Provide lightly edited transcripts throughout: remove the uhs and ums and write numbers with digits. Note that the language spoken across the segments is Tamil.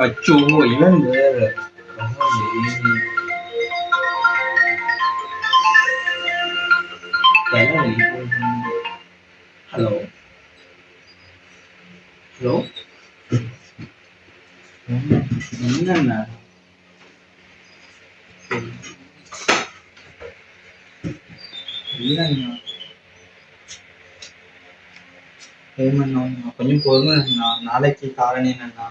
அச்சோ! இவன் வேற. ஹலோ ஹலோ என்னண்ணா இல்லைண்ணா ஏமண்ணா கொஞ்சம் பொறுமைண்ணா, நாளைக்கு காரணம்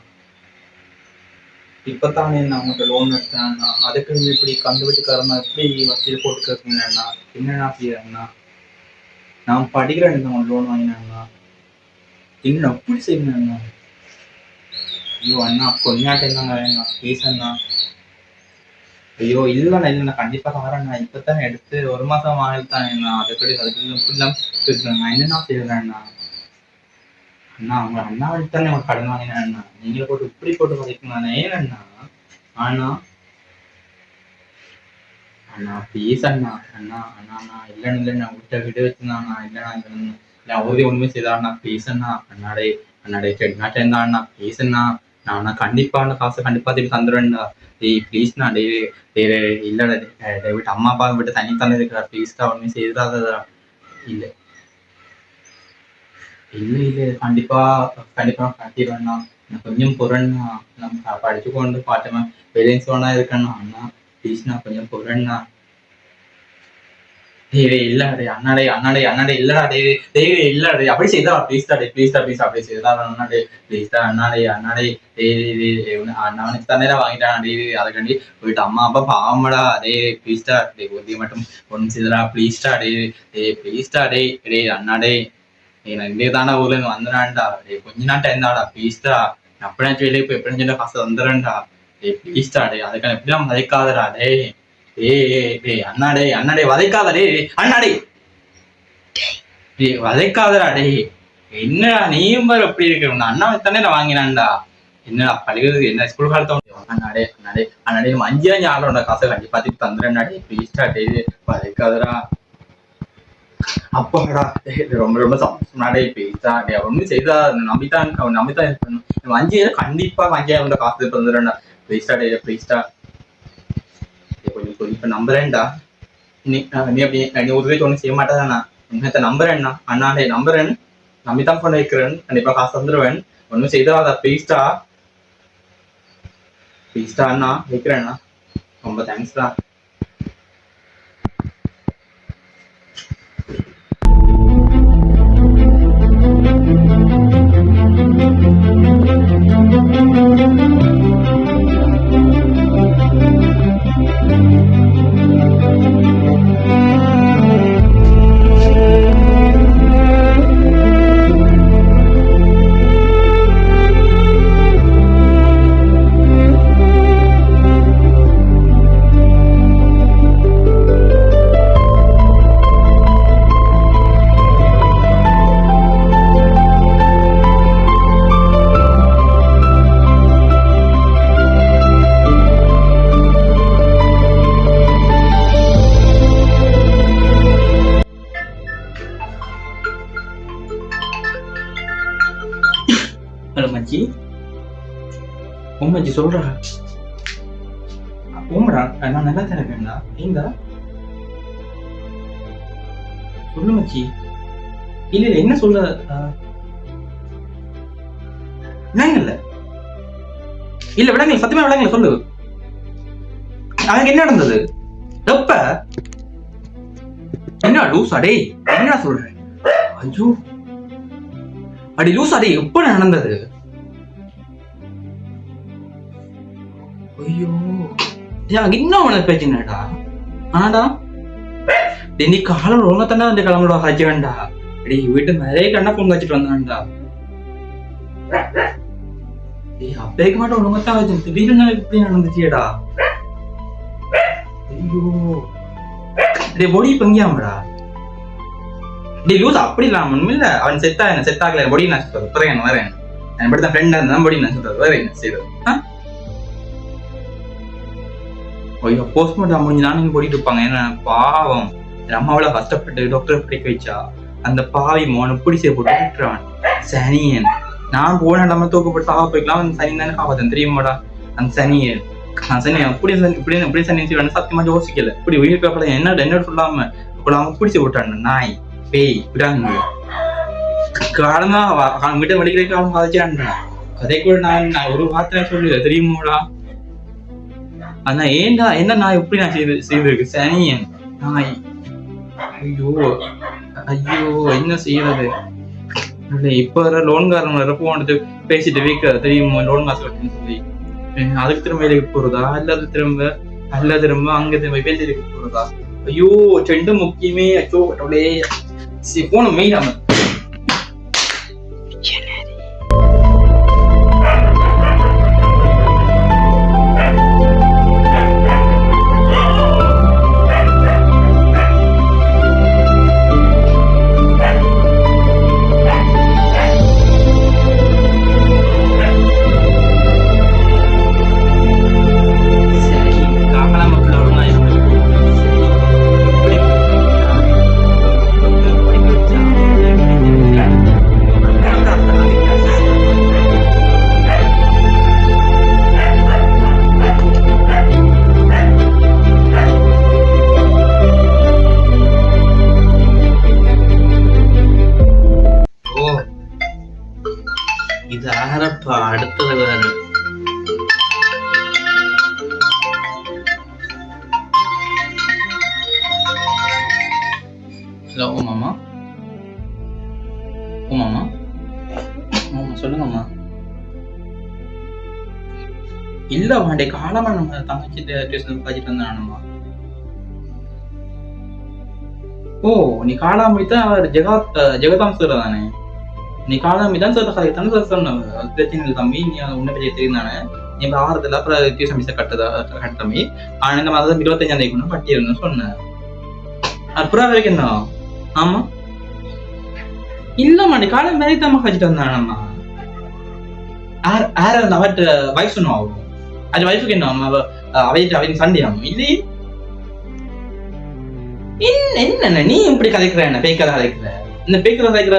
இப்பத்தானே நான் உங்கள்கிட்ட லோன் எடுத்தேன்னா, அதுக்கு இப்படி கந்து வீட்டுக்காரமா எப்படி வசதியில் போட்டு கேட்குங்கண்ணா? என்னண்ணா செய்யறேண்ணா? நான் படிக்கிறேன் உங்க லோன் வாங்கினேண்ணா. என்ன அப்படி செய்யணுண்ணா? ஐயோ அண்ணா கொஞ்சம் டைம் தாங்க ப்ளீஸ் அண்ணா. ஐயோ இல்லைண்ணா கண்டிப்பாக வரேண்ணா. இப்போத்தானே எடுத்து 1 மாதம் வாங்கிட்டாங்கண்ணா. அதுக்கடி இப்படிலாம் இருக்குண்ணா. என்னண்ணா செய்யறேண்ணா? அண்ணா அவங்க அண்ணா தானே அவங்க கடன் வாங்கினேண்ணா. நீங்களே போட்டு இப்படி போட்டு வதைக்கணுண்ணா. ஏனண்ணா? ஆனா அண்ணா ப்ளீஸ் அண்ணா. அண்ணா அண்ணா அண்ணா இல்லைண்ணா விட்டு வச்சுருந்தாண்ணா. இல்லைண்ணா இல்லை அவரே ஒன்றுமே செய்தாண்ணா. Please Anna. அண்ணாடே செடிநாட்டேன் அண்ணா ப்ளீஸ் அண்ணா. நான் கண்டிப்பா அந்த காசை கண்டிப்பா திருப்பி தந்துடுவேன்டா. டேய் ப்ளீஸ்ண்ணா. டேய் டேய் இல்லடா. டேய் விட்டு அம்மா அப்பா விட்டு தனி தானே இருக்கிறா. ப்ளீஸ்டா ஒன்றும் செய்தாதடா. இல்ல இல்ல இல்ல கண்டிப்பா கண்டிப்பா கட்டிடுவேண்ணா. நான் கொஞ்சம் பொருள்ண்ணா. நம்ம படிச்சுக்கொண்டு பாட்டமா பேரண்ட்ஸோட இருக்கேண்ணா. அண்ணா ப்ளீஸ்ண்ணா கொஞ்சம் பொருள்ண்ணா. டேய் இல்லடா டேய் அண்ணாடே அண்ணாடே அண்ணாடே இல்லடா டேய் டேய் இல்லடா டேய் அப்படி செய்தா ப்ளீஸ்டா டேய் ப்ளீஸ்டா ப்ளீஸ் அப்படி செய்தா அண்ணா டேய் ப்ளீஸ்டா அண்ணாடே அண்ணாடே டேய் டேய் டேய் அண்ணாவனுக்கு தானே வாங்கிட்டான் டேய் அதுக்காண்டி போயிட்டு அம்மா அப்பா பாவமடா. டேய் ப்ளீஸ்டா டேய் ஒருத்தி மட்டும் ஒன்று செய்தடா ப்ளீஸ்டா டேய் டேய் ப்ளீஸ்டா டேய் டேய் அண்ணா டேய் நான் இங்கே தானே ஊர்ல இருந்து வந்துடான்டா. டேய் கொஞ்ச நாள் டைம் தான்டா ப்ளீஸ்டா. அப்படியாச்சும் வெளியே போய் எப்படின்னு சொல்லி காசு வந்துடுறேன்டா. டேய் ப்ளீஸ்டா டேய் அதுக்கான எப்படிலாம் மதிக்காதடா. டேய் டேய் அண்ணாடே அண்ணாடே வதைக்காத டேய் அண்ணாடே டேய் வதைக்காதடா. டேய் என்னடா நீயும் பாரு எப்படி இருக்கு. உங்க அண்ணா தானே வாங்கினான்டா. என்னடா பழகுது என்ன ஸ்கூல் காலத்தை அண்ணாடே அண்ணாடே அண்ணாடே நம்ம 5 ஆளோட காசை கண்டிப்பா திருப்பி தந்துடுறேன்டா. டேய் ப்ளீஸ்டா டேய் வதைக்காதடா. அப்பாடா ரொம்ப ரொம்ப சந்தோஷம்டா. டேய் ப்ளீஸ்டா டேய் ஒன்றும் செய்தா நம்பித்தான் அவன் நம்பித்தான் இருக்கணும். நம்ம 5 கண்டிப்பா 5 காசு தந்துடுறேன்டா. ப்ளீஸ்டா டேய் ப்ளீஸ்டா கொஞ்சம் இப்ப நம்புறேன்டா. நீ அப்படி நீ உதவி ஒன்றும் செய்ய மாட்டேதாண்ணா. உன்னத்தை நம்புறேன்ண்ணா. அண்ணாடே நம்புறேன். நம்பித்தான் பண்ண வைக்கிறேன். கண்டிப்பா காசு வந்துடுவேன். ஒன்றும் செய்தாதா ப்ளீஸ்டா ப்ளீஸ்டா அண்ணா வைக்கிறேண்ணா. ரொம்ப தேங்க்ஸ்டா. ஹலோ மச்சி. மச்சி சொல்றா. ஓமடா நான் நல்லா தான் இருக்கேன்டா. ஏண்டா சொல்லு மச்சி. இல்ல இல்ல என்ன சொல்ற. விடாங்கல்ல இல்ல விடாங்க சத்தியமா விடாங்க சொல்லு. அங்க என்ன நடந்தது எப்ப என்ன லூஸ் அடே என்ன சொல்றேன். ஐயோ அடி லூஸ் அடே எப்ப நடந்தது. ஐயோ இன்னும் உனக்கு பிரச்சனைடா. ஆனாடா நீ காலம் ஒழுங்க தானே வந்து கிளம்புடா ஹாச்சி வேண்டா. அடி வீட்டு நிறைய கண்ணா பொங்க வச்சுட்டு வந்தான்டா. அப்பேக்க மாட்டோம் ஒழுங்கத்தான் வச்சு திடீர்னு எப்படி நடந்துச்சியடா. ஐயோ டே பொடி பங்கியாமடா. டே லூஸ் அப்படி இல்லாம ஒண்ணுமில்ல. அவன் செத்தா என்ன செத்தாக்கல பொடி நான் சொல்றது வரேன் வரேன். நான் இப்படி தான் ஃப்ரெண்டா இருந்தா பொடி நான் சொல்றது வேற என்ன செய்யறது. ஐயோ போஸ்ட்மார்ட்டம் முடிஞ்சு நானும் போடிட்டு இருப்பாங்க. என்ன பாவம் அம்மாவில கஷ்டப்பட்டு டாக்டர் படிக்க வச்சா அந்த பாவி மோனை பிடிச்ச போட்டு விட்டுறான் சனியன். நான் போன நம்ம தூக்கப்பட்டு சாவா போய்க்கலாம். அந்த சனி தானே காப்பாத்தன் தெரியுமாடா. அந்த சனியன் சனி இப்படி இப்படி இப்படி சனி செய்வான்னு சத்தியமா யோசிக்கல. இப்படி உயிர் பேப்பட என்ன சொல்லாம அவங்க பிடிச்சி விட்டான் நாய் பேய் விடாங்க. காலமா வீட்டை மடிக்கிறதுக்கு அவன் கதைச்சான்டா. கதை கூட நான் ஒரு வார்த்தை சொல்லல தெரியுமாடா. ஆனா ஏண்டா என்ன நான் எப்படி நான் செய்திருக்கு சனியன் நாய். ஐயோ ஐயோ என்ன செய்யறது. இப்ப வர லோன்காரன் வர போனது பேசிட்டு வீக்க தெரியுமா லோன் காசு கட்டுன்னு சொல்லி அதுக்கு திரும்ப வேலைக்கு போறதா அல்ல திரும்ப அங்க திரும்ப பேசிட்டு போறதா. ஐயோ ரெண்டு முக்கியமே அச்சோ போன மெயின் அவன் முத்ததை வேற. ஹலோ மாமா. ஓ மாமா. ஆமா சொல்லுங்கம்மா. இல்ல வாண்டே காலமா நம்ம தங்கச்சி டியூஷன் படிச்சுட்டு இருந்தானுமா. ஓ நீ காலாமி தான் அவர் ஜெகதாம் சார் தானே. நீ காலாமி தான் சார் தானே சார் சொன்ன பிரச்சனை இல்லை தம்பி. நீ உன்ன பற்றி தெரியுதானே. நீ ஆறுதல் அப்புறம் டியூஷன் மிஸ் கட்ட தம்பி. ஆனா இந்த மாதம் 25ஆம் தேதி கட்டியிருந்தேன்னு சொன்னேன். அப்புறம் வரைக்கும் என்ன. ஆமா இல்லம்மா நீ காலம் வேலை தான் கழிச்சிட்டு வந்தானம்மா. அவர்கிட்ட வைஃப் சொன்னா ஆகும். அது வைஃபுக்கு என்ன அவைக்கு சண்டையாகும் இல்லையே. என்ன நீ இப்படி கதைக்கிற. என்ன பேக்கதை கதைக்கிற. இந்த பேக்கதை கதைக்கிற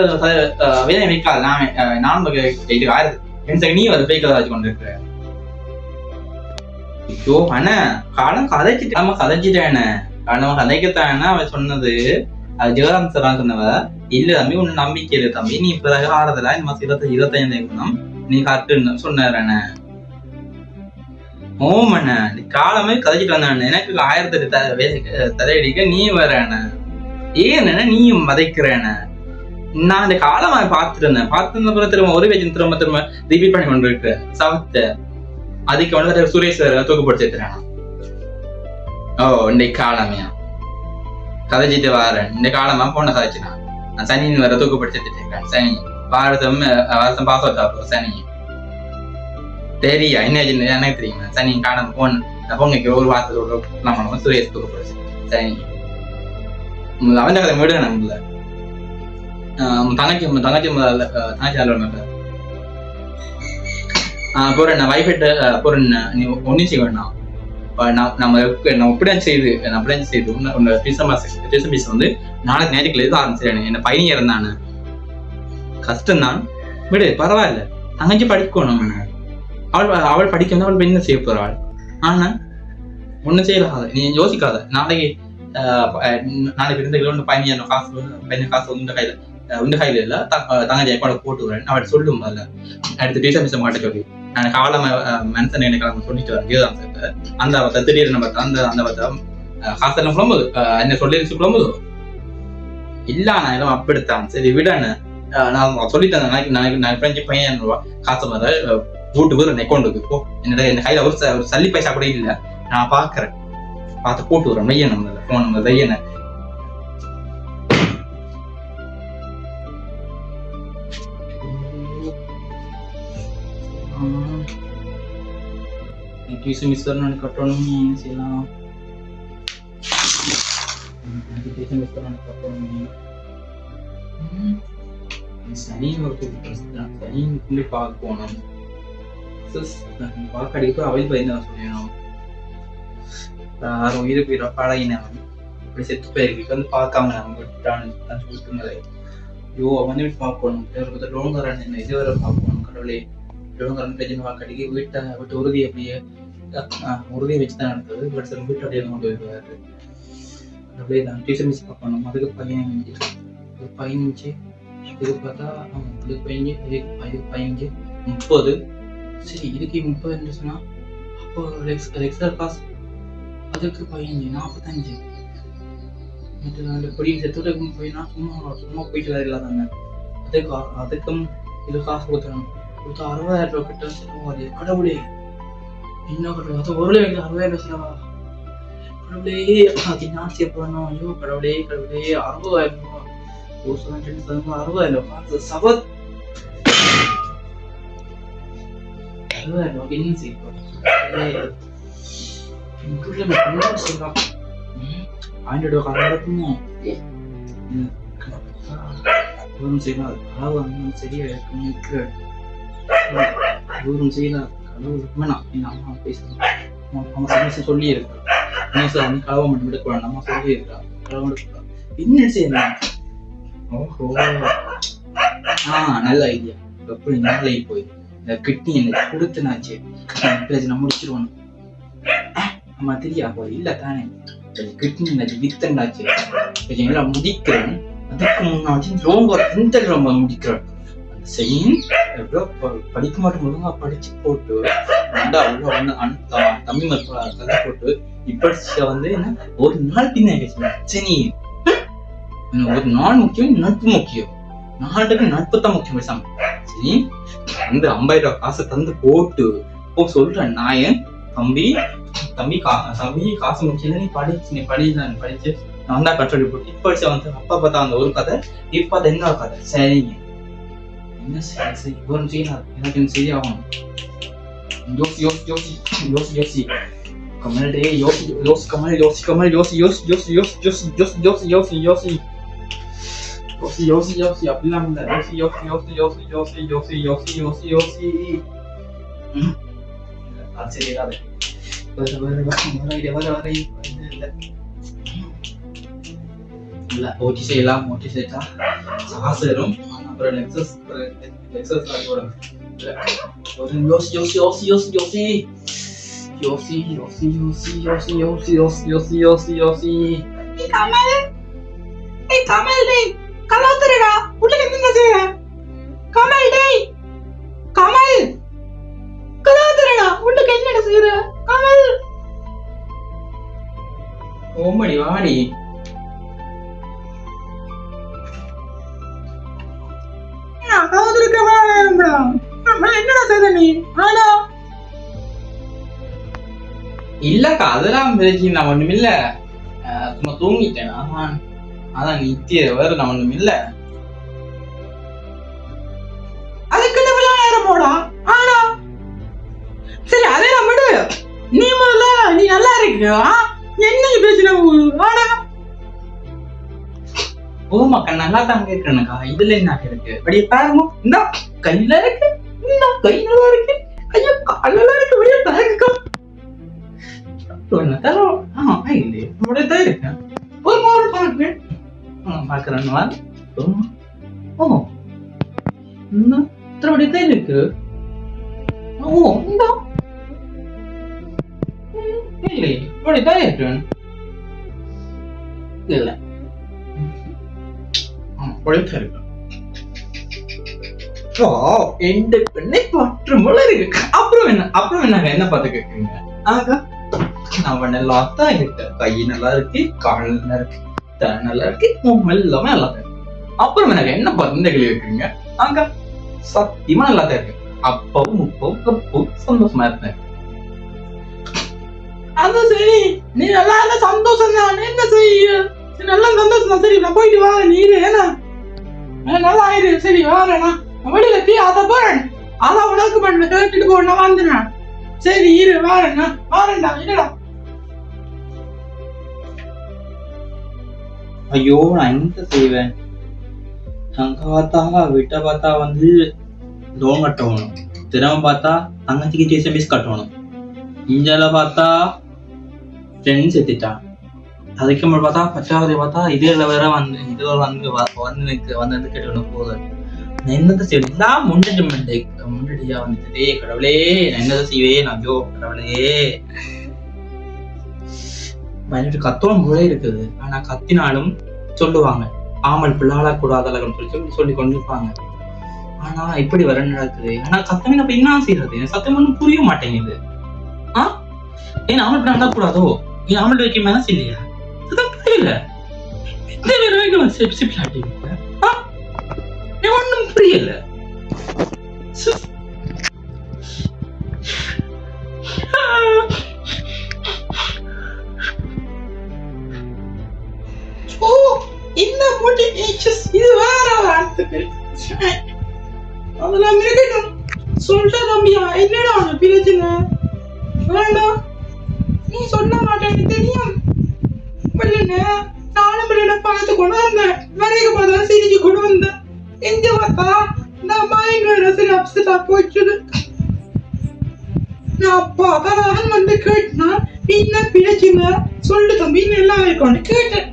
வேலை வைக்காது. நான் இது ஆயிரத்து நீ அதை பேக்கதை வச்சு கொண்டு இருக்கிற. ஐயோ அண்ணா காலம் கதைச்சிட்டு நம்ம கதைச்சிட்டேன். காலம் கதைக்கத்தான அவன் சொன்னது. அது ஜெகதாம் சார் சொன்னவ. இல்ல தம்பி உன்ன நம்பிக்கை இல்லை தம்பி. நீ பிறகு ஆறுதலா இந்த மாசம் 25 நீ கட்டுன்னு சொன்ன. ஓமண்ண நீ காலமே கதைச்சிட்டு வந்தாண்ண. எனக்கு 1008 தலையடிக்க நீ வரண்ண. ஏன்னா நீயும் வதைக்கிறேன. நான் இந்த காலமா பார்த்துட்டு இருந்தேன். பார்த்து பிறகு திரும்ப ஒரு பேச்சு திரும்ப ரிப்பீட் பண்ணி கொண்டு இருக்கிற சவத்தை. அதுக்கு வந்து சுரேஷ் தூக்குப்படுத்திடுறேன். ஓ இன்னைக்கு காலமையா கதைச்சிட்டு வாரேன். இந்த காலமா போன கதைச்சுனா நான் சனின்னு வர தூக்குப்படுத்திட்டு இருக்கேன். சனி வருஷம் பாஸ் அவுட் சனி தெரியா. என்ன எனக்கு தெரியுமா சனி காலம் பொண்ணுக்கு ஒரு வார்த்தை நம்ம சுரேஷ் தூக்கப்படுச்சு சனி. அவன் கதை விடுங்க நம்மள தங்கச்சி பொருள் வைஃபைட்டு பொருள் நீ ஒன்னும் செய்ய வேண்டாம். நம்ம இப்படிதான் செய்து டியூஷன் வந்து நாளைக்கு ஞாயிற்றுக்கிழமை இது ஆரம்பிச்சிடணும். என்ன பையன் இருந்தானு கஷ்டம்தான் விடு பரவாயில்ல. தங்கச்சி படிக்கணும். அவள் படிக்க அவள் என்ன செய்ய போறாள். ஆனா ஒன்னும் செய்யலாத. நீ யோசிக்காத. நாளைக்கு இருந்த பையன் காசு உண்டு கையில இல்ல தங்கச்சி கூட போட்டு வரேன். அவள் சொல்லும் போதுல அடுத்து டியூஷன் மிஸ் மாட்ட சொல்லி நான் காலம் மனுஷன் எனக்கு சொல்லிட்டு வரேன். அந்த திடீர்னு பார்த்தா அந்த காசெல்லாம் புலம்புது. என்ன சொல்லிருச்சு புலம்புது இல்ல. நான் எல்லாம் அப்படித்தான் சரி விடானு நான் சொல்லிட்டேன். நாளைக்கு பையன் காசு வர வீட்டுக்கு ஒரு அக்கௌண்ட்டுக்கு போ. என் கையில ஒரு சல்லி பைசா கூட இல்ல. நான் பாக்குறேன். பார்த்து போட்டு வரேன். மைய நம்ம போன் நம்ம தையன மிஸ் கட்டணும். செய்யலாம் சனியும் பார்க்கணும். வாக்கடிக்கு அவையில் பயந்து சொல்லணும். யாரும் உயிர் போயிட பழகினவன் இப்படி செத்து போயிருக்கு வந்து பார்க்காம நம்ம விட்டுட்டான்னு. ஐயோ அவன் பார்க்கணும். லோன்காரன் என்ன இதுவரை பார்க்கணும். கடவுளே லோன்காரன் பிரச்சனை வாக்கடிக்கு வீட்டை விட்டு உறுதியை அப்படியே உறுதியை வச்சுதான் நடந்தது. பட் சார் வீட்டு அப்படியே கொண்டு வருவாரு. அப்படியே தான் டியூஷன் மிஸ் பார்க்கணும். அதுக்கு 15 இது பார்த்தா 15 30. சரி இதுக்கு 30 சொன்னா அப்போ எக்ஸ்ட்ரா காசு அதுக்கு 15 45 பொடியும் செத்துட்டு போயினா சும்மா போயிட்டு வேற இல்லாதாங்க. அதுக்கும் இது காசு கொடுத்தணும். கொடுத்தா 60,000 ரூபாய் கிட்ட செலவாது. கடவுளே என்ன கடவுள் அது ஒரு 60,000 செலவா. கடவுளே அது நாசிய போடணும். ஐயோ கடவுளே 60,000 ரூபாய் 60,000 காசு சபத் 60,000 ரூபாய் என்ன செய்யணும். ஆயிரம் காலத்துமோ செய்யலாம். சரியா இருக்கு செய்யலாம். வேணாம் எங்க அம்மா பேசுறேன் சொல்லி இருக்கா. கலவை மட்டும் விடக்கூடாது. அம்மா சொல்லி இருக்கா கலவை விடக்கூடாது. என்ன செய்யலாம். ஓஹோ நல்ல ஐடியா. எப்படி நாளைக்கு போய் இந்த கிட்னி எனக்கு கொடுத்துனாச்சு நான் முடிச்சிருவானு. ஆமா தெரியாது இல்ல தானே கிட்னி வித்தன்னாச்சு முடிக்கிறேன். அதுக்கு முன்னாடி ரொம்ப முடிக்கிறேன். அந்த செய்யும் படிக்க மாட்டேன் ஒழுங்கா படிச்சு போட்டு தம்பி கதை போட்டு இப்ப வந்து என்ன ஒரு நாள் பின்ன சரி ஒரு நாள் முக்கியம் நட்பு முக்கியம் நாட்டுக்கு நட்பு தான் முக்கியம் பேசாம சரி வந்து 50,000 ரூபாய் காசை தந்து போட்டு இப்போ சொல்றேன் நான் தம்பி தம்பி தம்பி காசு முக்கியம் நீ படிச்சு நான் தான் கட்டுரை போட்டு இப்ப வந்து அப்பா பார்த்தா அந்த ஒரு கதை இப்ப அது என்ன கதை சரிங்க என்ன சரி இவரும் செய்யலாம் எனக்கு சரியாகணும் யோசி கமல் டே யோசி அப்படிலாம் இல்ல யோசி அது சரியாது இல்ல ஓட்டி செய்யலாம் ஓட்டி செய்தா காசு வரும் அப்புறம் எக்ஸஸ் வரும் யோசி கமல் டேய் கலாத்தரடா உள்ள என்ன செய்ற கமல் டேய் கமல் கலாத்தரடா உள்ள என்னடா செய்ற கமல் ஓமடி வாடி என்னடா செய்த நீ இல்லக்கா அதெல்லாம் நான் ஒண்ணுமில்ல சும்மா தூங்கிட்டேன் அதான் நித்திய வேற நான் ஒண்ணுமில்ல அதுக்கு நேரம் போடா ஆனா சரி அதே விடு நீ முதல்ல நீ நல்லா இருக்கியா என்ன பேசின ஆனா ஓமாக்கா நல்லா தாங்க இருக்கணுக்கா இதுல என்ன இருக்கு அப்படியே பாருங்க இந்த கையில இருக்கு இந்த கை நல்லா இருக்கு ஐயோ கால் நல்லா இருக்கு அப்படியே பாருங்கக்கா இருக்கேன் ஒரு மாதிரி பாருங்க பாக்குறேன் ஓ அப்படியே இருக்கு ஓ இந்த இல்லை அப்படியே இருக்கு இல்ல அப்புறம் என்ன பார்த்து கேக்குறீங்க நான் நல்லா தான் இருக்கேன் கை நல்லா இருக்கு கால் நல்லா இருக்கு தலை நல்லா இருக்கு எல்லாமே நல்லா தான் இருக்கு அப்புறம் எனக்கு என்ன பார்த்து இந்த கேள்வி கேக்குறீங்க அங்க சத்தியமா நல்லா தான் இருக்கு அப்பவும் முப்பவும் சந்தோஷமா இருந்தேன் அது சரி நீ நல்லா இருந்த சந்தோஷம் தான் என்ன செய்ய நல்லா சந்தோஷம் தான் சரி நான் போயிட்டு வா நீ ஏன்னா நல்லா ஆயிரு சரி வாரேண்ணா வெளியில தீ அதை போறேன் அதான் உனக்கு பண்ண கேட்டுட்டு போன வந்துடுறேன் சரி இரு வாரேன்டா இல்லடா ஐயோ நான் என்ன செய்வேன் அங்க பார்த்தா விட்ட பார்த்தா வந்து லோன் கட்டணும் தினமும் பார்த்தா தங்கச்சிக்கு எஸ்எம்எஸ் கட்டணும் இஞ்சால பார்த்தா ஃப்ரெண்ட்ஸ் எடுத்துட்டான் அதுக்கு மேலே பார்த்தா பச்சாவதி பார்த்தா இதுல வேற வந்து கேட்டு போகுது நான் என்னத்தை செய்வேன் எல்லாம் முன்னாடியா வந்துட்டு கடவுளே நான் என்னதை செய்வேன் ஐயோ கடவுளே பயந்துட்டு கத்தோம் போல இருக்குது ஆனா கத்தினாலும் சொல்லுவாங்க ஆமல் பிள்ளாள கூடாதலன்னு சொல்லி கொண்டிருப்பாங்க ஆனா இப்படி வர நடக்குது ஆனா சத்தமே நம்ம என்ன செய்யறது சத்தம் ஒன்றும் புரிய மாட்டேங்குது ஏன் ஆமல் பிள்ளை கூடாதோ ஏன் ஆமல் வைக்க மேல இல்லையா புரியல ஒன்னும் புரியல இந்த மோட்டிவேஷன் இது வேற வார்த்தைகள் அதெல்லாம் இருக்கட்டும் சொல்ற தம்பியா என்னடா உனக்கு பிரச்சனை வேண்டாம் நீ சொல்ல மாட்டேன்னு தெரியும் நானும் பார்த்து கொண்டு வந்தேன் வரைக்க பார்த்தா சிரிச்சு கொண்டு வந்தேன் எங்க பார்த்தா நான் மைண்ட் வேற சரி அப்செட்டா போயிடுது நான் அப்பதான் வந்து கேட்டா என்ன பிரச்சனை சொல்லு தம்பி நல்லா இருக்கும்னு கேட்டேன்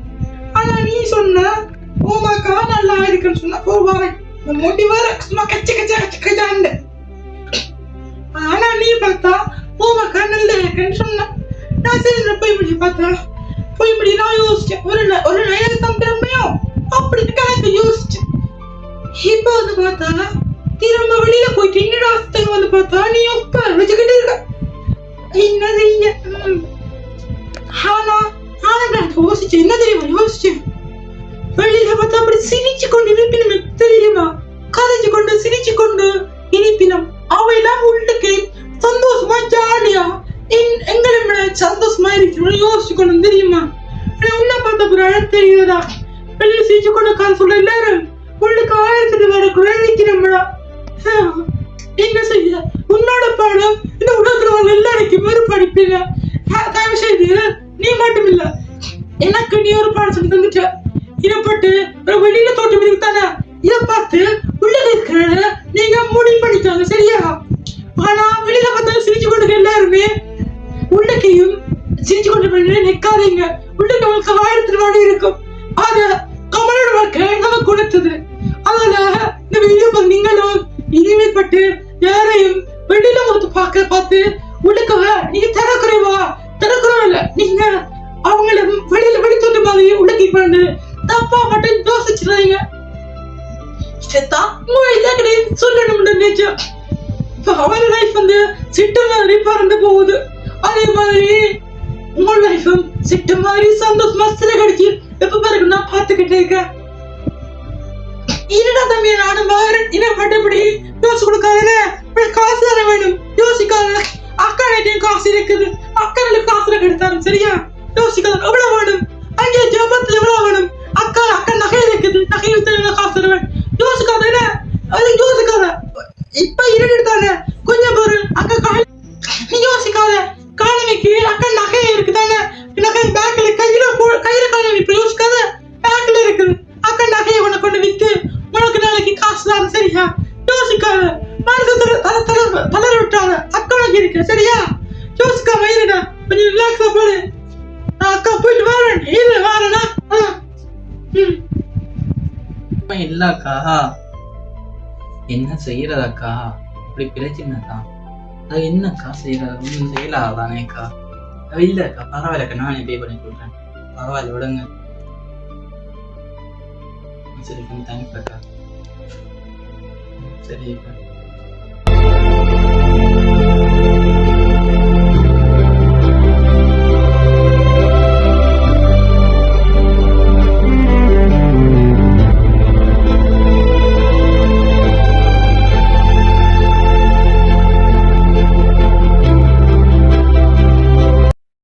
ஆனா நீ சொன்ன ஓமாக்கா நல்லா இருக்குன்னு சொன்னா போவாரன் மோட்டி வேற சும்மா கச்சாண்டு ஆனா நீ பார்த்தா ஓமாக்கா நல்லா இருக்குன்னு சொன்ன நான் சரி போய் இப்படி பார்த்தா போய் இப்படி நான் யோசிச்சேன் ஒரு நேரம் தம்பிரமையோ அப்படின்னு கணக்கு யோசிச்சேன் இப்ப வந்து பார்த்தா திரும்ப வெளியில போயிட்டு என்னடா அவஸ்தைக்கு வந்து பார்த்தா நீ உப்ப வச்சுக்கிட்டு இருக்க. என்ன செய்ய? ஆனா ஆனா நான் யோசிச்சேன். என்ன தெரியுமா யோசிச்சேன்? வெளியில பார்த்தா அப்படி சிரிச்சு கொண்டு இருப்பினும் தெரியுமா? கதைச்சு கொண்டு சிரிச்சு கொண்டு இருப்பினும் அவையெல்லாம் உள்ளுக்கு சந்தோஷமா ஜாலியா எங்களை சந்தோஷமா இருக்கணும் யோசிச்சு கொண்டு தெரியுமா? உன்ன பார்த்த பிறகு தெரியுதா? வெளியில சிரிச்சு கொண்டு கதை சொல்ல எல்லாரும் உள்ளுக்கு 1000 வரக்குள்ள நிக்கிறோம்டா. என்ன செய்ய? உன்னோட பாடம் இந்த உலகத்துல உள்ள எல்லாருக்கும் ஒரு படிப்பில்ல. தயவு செய்து நீ மட்டும் இல்ல எனக்கு நீ ஒரு பாடம் சொல்லி தந்துட்ட. இதை போட்டு ஒரு வெளியில தோட்டம் இருக்குதானே இதை பார்த்து உள்ள இருக்கிற நீங்க முடிவு பண்ணிட்டாங்க சரியா? ஆனா வெளியில பார்த்தா சிரிச்சு கொண்டு எல்லாருமே உள்ளக்கையும் சிரிச்சு கொண்டு நிக்காதீங்க. உள்ளுக்கு உங்களுக்கு 1000 வாடி இருக்கும். அத கமலோட வாழ்க்கை நமக்கு கொடுத்தது. அதனால இந்த வெளியில பார்த்து நீங்களும் இனிமேற்பட்டு யாரையும் வெளியில பார்த்து உள்ளுக்கவ நீங்க தரக்குறைவா இல்ல நீங்க அவங்கள வெளியில வெளித்தோட்ட மாதிரி உள்ளக்கி பண்ணு தப்பா மட்டும் யோசிச்சிடாதீங்க. சொல்லணும்னு நினைச்சேன். இப்ப அவன் லைஃப் வந்து சிட்டு மாதிரி பறந்து போகுது. அதே மாதிரி உங்க லைஃபும் சிட்டு மாதிரி சந்தோஷமா சில கடிச்சு எப்ப பிறகு நான் பாத்துக்கிட்டே இருக்கேன். என்னடா தம்பி நானும் பட்டபடி யோசிச்சு கொடுக்காத காசு தானே வேணும் யோசிக்காத. அக்கா கிட்டையும் காசு இருக்குது. அக்கா காசுல கெடுத்தாரு சரியா? யோசிக்காத எவ்வளவு வேணும்? அங்கே ஜபத்துல எவ்வளவு வேணும்? அக்கா நகை இருக்குது. நகை காசு தருவேன். யோசிக்காத அது யோசிக்காத. இப்ப இருட்டானே கொஞ்சம் பாரு அக்கா கால் யோசிக்காத. காலனிக்கு அக்கா நகை இருக்குதானே? நகை பேங்க்ல கையில காலனி இப்ப யோசிக்காத. பேங்க்ல இருக்குது. அக்கா நகையை உனக்கு கொண்டு வித்து உனக்கு நாளைக்கு காசு தான் சரியா? யோசிக்காத. மனசு தளர விட்டாத. அக்கா இருக்கு சரியா? யோசிக்காம இருடா. கொஞ்சம் ரிலாக்ஸா போடு. அக்கா போயிட்டு வரேன். வரேனா? இல்லக்கா என்ன செய்யறதாக்கா? இப்படி பிரச்சனைதான். அது என்னக்கா செய்யறது? ஒன்றும் செய்யலாதானேக்கா? இல்லக்கா பரவாயில்லக்கா நானே பே பண்ணி கொடுக்குறேன். பரவாயில்ல விடுங்க. சரி தேங்க்ஸ் அக்கா. சரிக்கா.